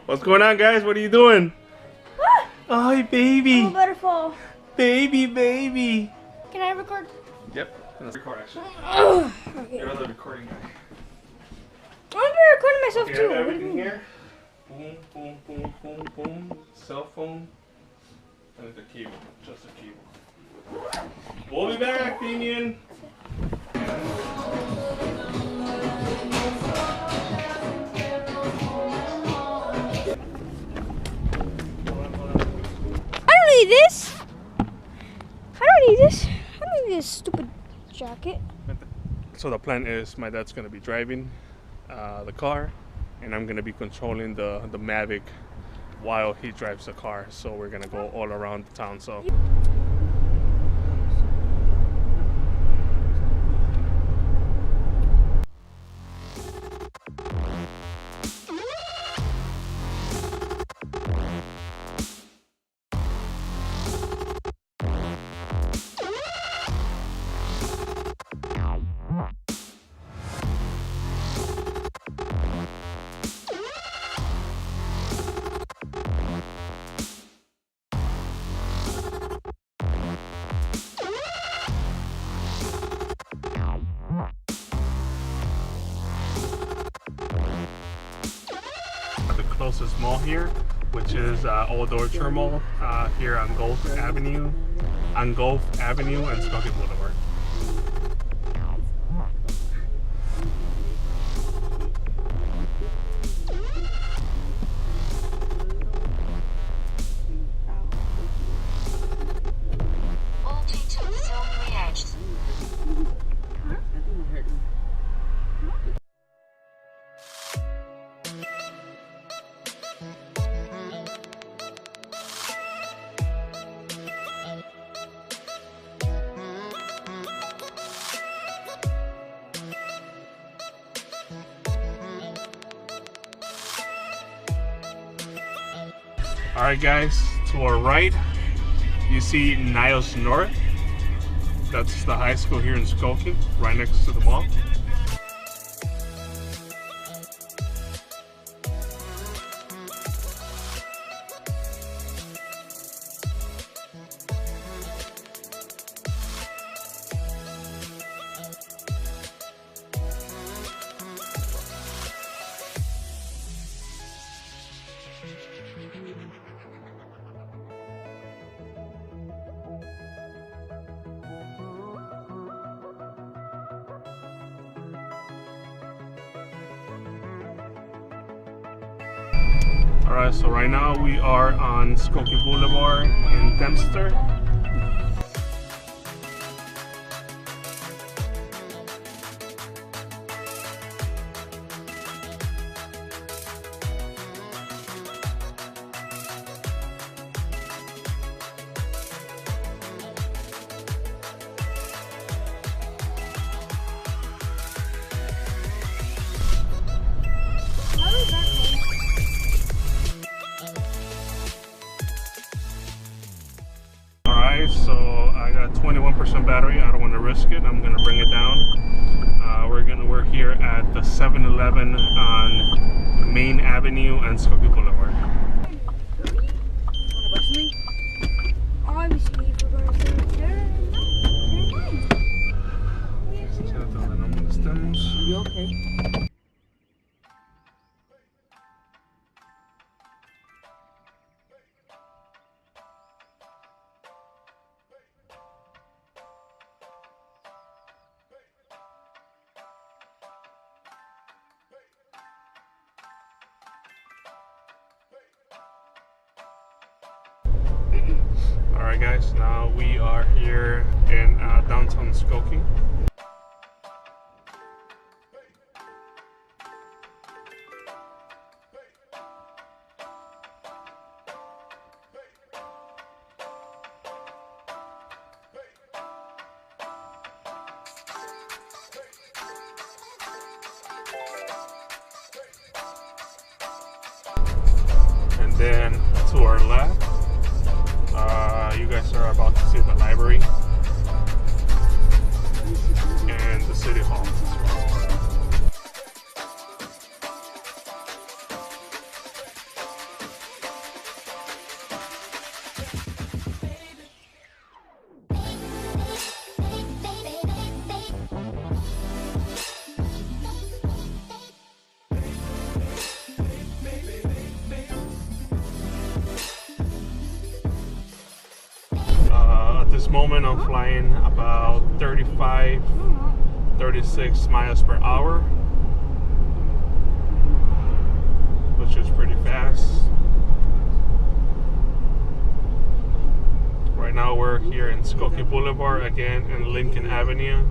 What's going on, guys? What are you doing? Oh, baby. I'm a butterfly. Baby. Can I record? Yep. Let's record, actually. Okay. You're the recording guy. I'm gonna be recording myself Okay, too. I have everything here. Boom. Cell phone. And the cable. Just a cable. We'll be back, Damien. I don't need this. I don't need this stupid jacket. So the plan is my dad's gonna be driving the car, and I'm gonna be controlling the Mavic while he drives the car. So we're gonna go all around the town. So. The closest mall here, which is Old Orchard Mall here on Gulf Avenue and Skokie Boulevard. Alright guys, to our right you see Niles North. That's the high school here in Skokie, right next to the mall. Alright, so right now we are on Skokie Boulevard in Dempster. So I got 21% battery. I don't want to risk it. I'm gonna bring it down. We're here at the 7-Eleven on Main Avenue and Skokie Boulevard. Obviously, if we're going to stay there, You okay? Alright guys, now we are here in downtown Skokie. And then to our left, you guys are about to see the library and the city hall as well. this moment I'm flying about 35, 36 miles per hour, which is pretty fast. Right now we're here in Skokie Boulevard, again in Lincoln Avenue.